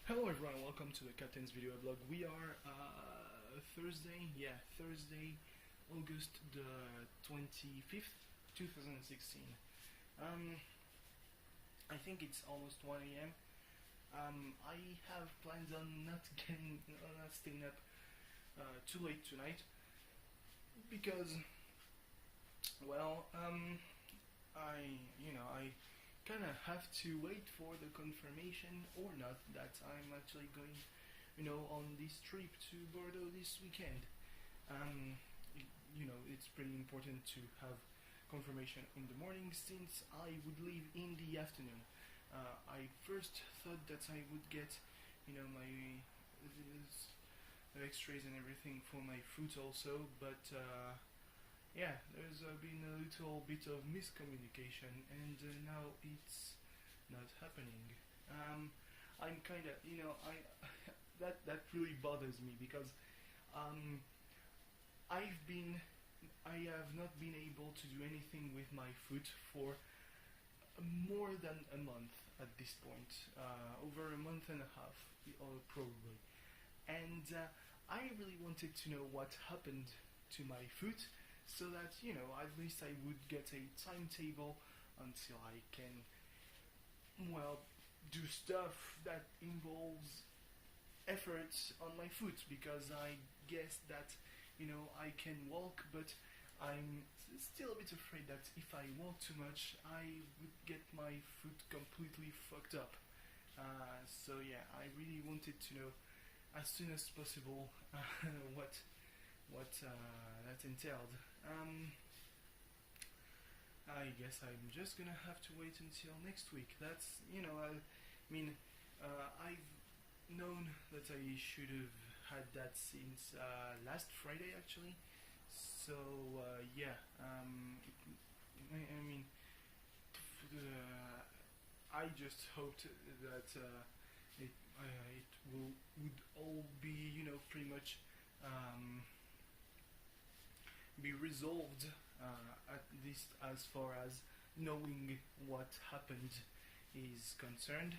Hello everyone, welcome to the Captain's Video Blog. We are Thursday, August the 25th, 2016. I think it's almost 1 a.m. I have plans on not staying up too late tonight because, I kind of have to wait for the confirmation or not that I'm actually going, on this trip to Bordeaux this weekend. It's pretty important to have confirmation in the morning since I would leave in the afternoon. I first thought that I would get, my X-rays and everything for my foot also, but there's been a little bit of miscommunication, and now it's not happening. I'm kind of, that really bothers me because I have not been able to do anything with my foot for more than a month at this point, over a month and a half, probably, and I really wanted to know what happened to my foot, so that at least I would get a timetable until I can do stuff that involves efforts on my foot, because I guess that I can walk, but I'm still a bit afraid that if I walk too much I would get my foot completely fucked up. So yeah, I really wanted to know as soon as possible what that entailed. I guess I'm just gonna have to wait until next week. That's, I've known that I should have had that since last Friday actually. So I just hoped that would all be, pretty much be resolved, at least as far as knowing what happened is concerned,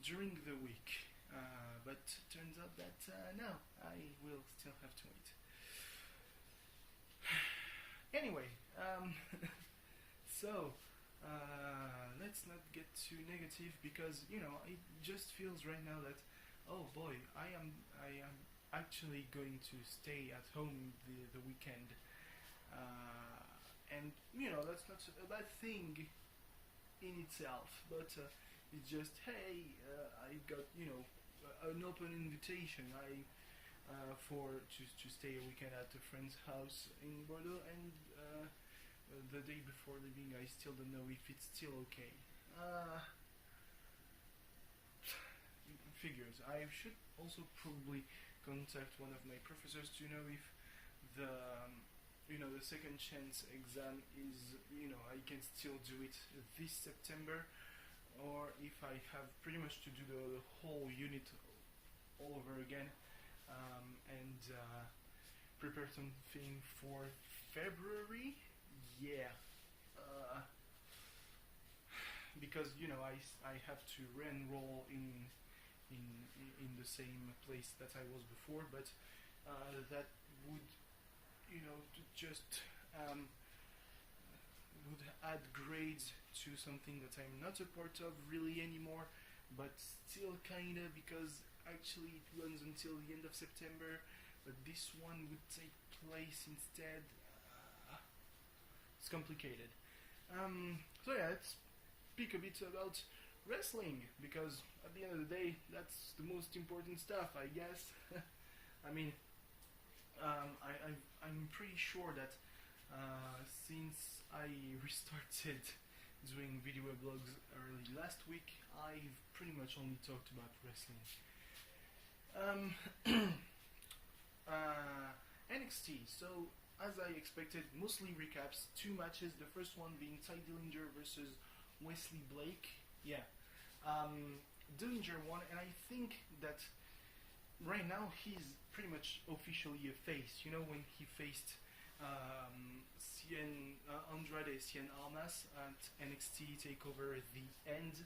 during the week. But turns out that no, I will still have to wait. Anyway, so let's not get too negative, because it just feels right now that, oh boy, I am actually going to stay at home the weekend, and that's not a bad thing in itself, but it's just, hey, I got an open invitation to stay a weekend at a friend's house in Bordeaux, and the day before leaving I still don't know if it's still okay. Figures. I should also probably contact one of my professors to know if the the second chance exam is, I can still do it this September, or if I have pretty much to do the whole unit all over again, and prepare something for February. Yeah. Because I have to re-enroll in the same place that I was before, but that would just would add grades to something that I'm not a part of really anymore, but still kinda, because actually it runs until the end of September, but this one would take place instead. It's complicated. So yeah, let's speak a bit about wrestling, because at the end of the day that's the most important stuff, I guess. I'm pretty sure that since I restarted doing video blogs early last week, I've pretty much only talked about wrestling. NXT, so as I expected, mostly recaps, 2 matches, the first one being Ty Dillinger versus Wesley Blake. Dillinger won, and I think that right now he's pretty much officially a face. When he faced Andrade Cien Almas at NXT TakeOver The End,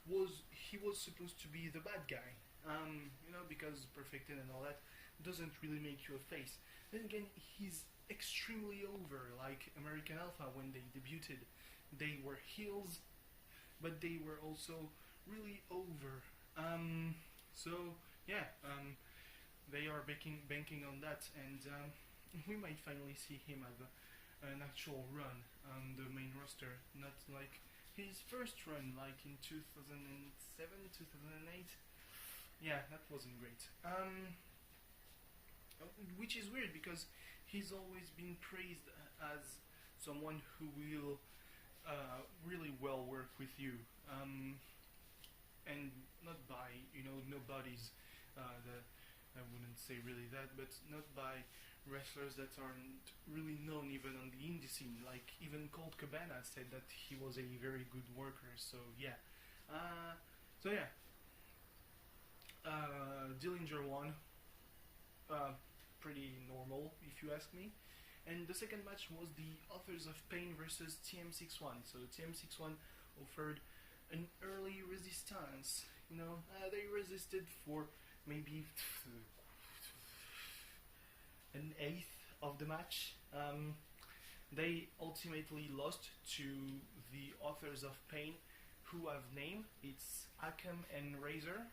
he was supposed to be the bad guy. Because perfected and all that doesn't really make you a face. Then again, he's extremely over. Like American Alpha, when they debuted, they were heels, but they were also really over. So yeah, they are banking on that, and we might finally see him have an actual run on the main roster, not like his first run, like in 2007, 2008. Yeah, that wasn't great. Which is weird because he's always been praised as someone who will really well work with you, and not by nobodies. I wouldn't say really that, but not by wrestlers that aren't really known even on the indie scene. Like even Colt Cabana said that he was a very good worker. So yeah, uh, so yeah, Dillinger won. Pretty normal if you ask me. And the second match was the Authors of Pain versus TM61. So TM61 offered an early resistance. They resisted for maybe an eighth of the match. They ultimately lost to the Authors of Pain, who have name. It's Akam and Razor.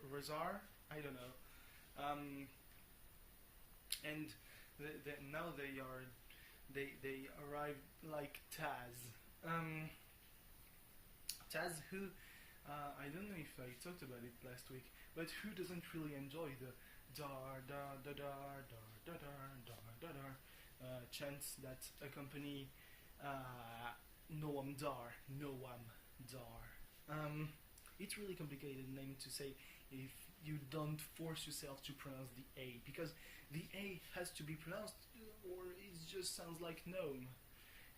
Razar, I don't know. And now they arrived like Taz. Taz, who I don't know if I talked about it last week, but who doesn't really enjoy the dar dar dar dar dar dar dar dar chants that accompany Noam Dar, Noam Dar. It's really complicated name to say if you don't force yourself to pronounce the A, because the A has to be pronounced or it just sounds like gnome,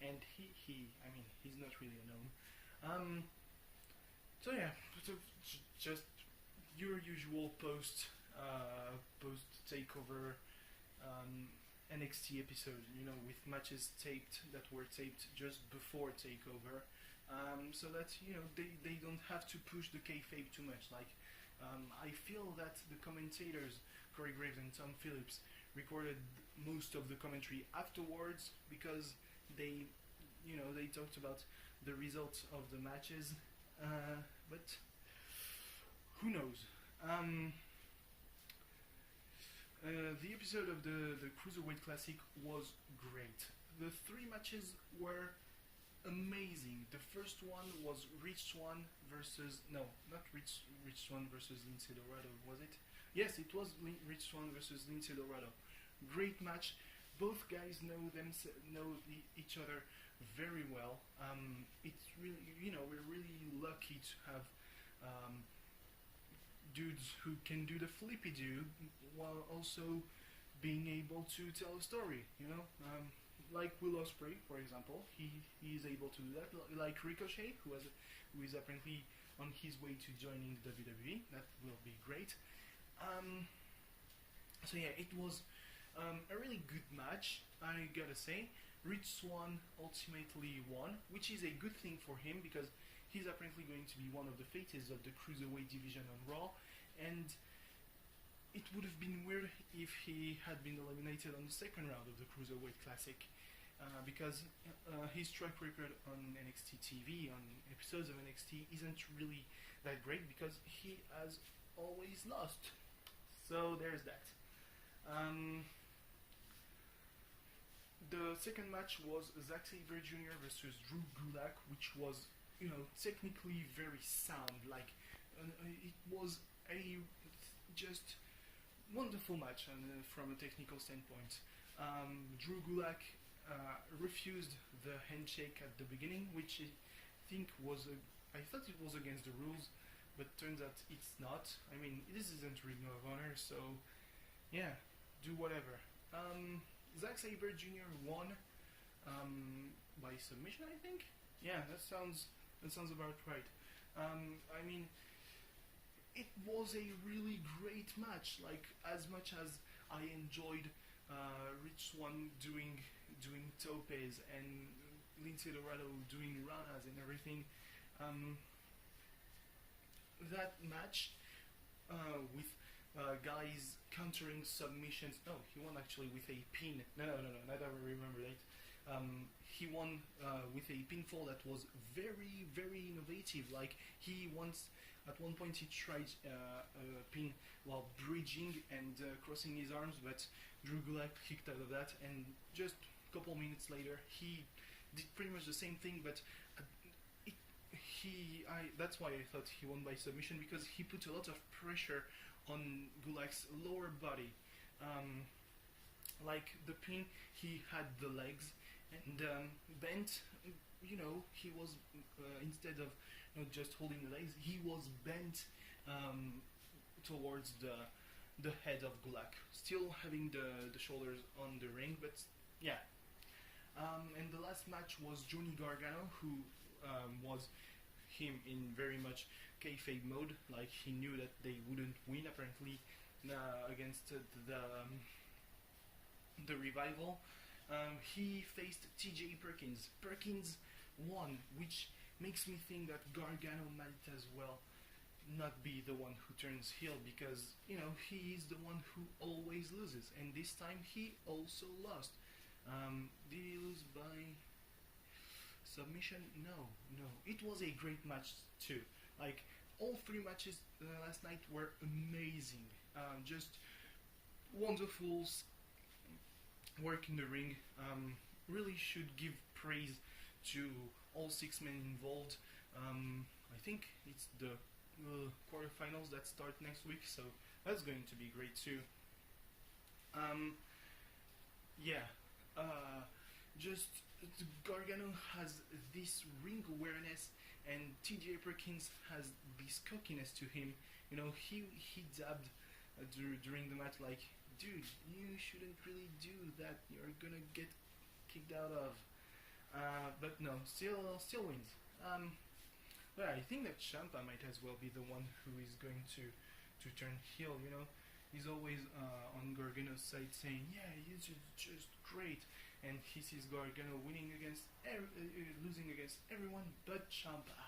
and he's not really a gnome. So yeah, just your usual post takeover NXT episode, with matches that were taped just before takeover, so that they don't have to push the kayfabe too much. Like I feel that the commentators Corey Graves and Tom Phillips recorded most of the commentary afterwards because they talked about the results of the matches, but who knows. The episode of the Cruiserweight Classic was great. The three matches were amazing. The first one was Rich Swann versus not Rich Swann versus Lindsay Dorado, was it? Yes, it was Rich Swann versus Lindsay Dorado. Great match. Both guys know each other very well. It's really we're really lucky to have dudes who can do the flippy do while also being able to tell a story. Like Will Ospreay, for example, he is able to do that. Like Ricochet, who is apparently on his way to joining WWE. That will be great. So yeah, it was a really good match, I gotta say. Rich Swann ultimately won, which is a good thing for him because he's apparently going to be one of the faces of the Cruiserweight division on Raw, and it would have been weird if he had been eliminated on the second round of the Cruiserweight Classic, because his track record on NXT TV, on episodes of NXT, isn't really that great because he has always lost. So there's that. The second match was Zack Sabre Jr. versus Drew Gulak, which was, technically very sound. Like, it was a just wonderful match from a technical standpoint. Drew Gulak refused the handshake at the beginning, which I think I thought it was against the rules, but turns out it's not. I mean, this isn't Ring of Honor, so yeah, do whatever. Zack Sabre Jr. won by submission, I think. Yeah, that sounds about right. I mean, it was a really great match. Like, as much as I enjoyed Rich Swann doing topes and Lindsay Dorado doing ranas and everything, Um, that match with guys countering submissions. No, he won actually with a pin. No. Now that I remember that. He won with a pinfall that was very, very innovative. Like he once, at one point, he tried a pin while bridging and crossing his arms, but Drew Gulak kicked out of that. And just a couple minutes later, he did pretty much the same thing, but that's why I thought he won by submission, because he put a lot of pressure on Gulak's lower body. Like the pin, he had the legs and bent. He was instead of just holding the legs, he was bent towards the head of Gulak, still having the shoulders on the ring, but yeah. And the last match was Johnny Gargano, who was him in very much kayfabe mode. Like he knew that they wouldn't win apparently against the Revival. He faced TJ Perkins. Perkins won, which makes me think that Gargano might as well not be the one who turns heel, because he is the one who always loses, and this time he also lost. Did he lose by submission? No. It was a great match too. Like all three matches last night were amazing. Just wonderful work in the ring. Really should give praise to all 6 men involved. I think it's the quarterfinals that start next week, so that's going to be great too. Just Gargano has this ring awareness, and TJ Perkins has this cockiness to him. He dabbed during the match like, dude, you shouldn't really do that. You're gonna get kicked out of. But no, still wins. But I think that Ciampa might as well be the one who is going to turn heel. He's always on Gargano's side saying, yeah, he's just great, and he sees Gargano winning losing against everyone but Ciampa.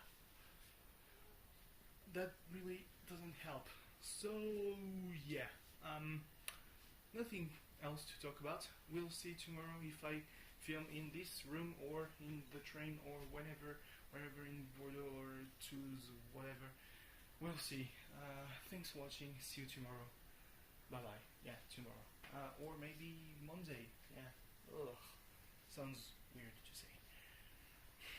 That really doesn't help. So yeah, nothing else to talk about. We'll see tomorrow if I film in this room or in the train or wherever in Bordeaux or Toulouse, whatever. We'll see. Thanks for watching. See you tomorrow. Bye bye. Yeah, tomorrow. Or maybe Monday. Yeah. Ugh. Sounds weird.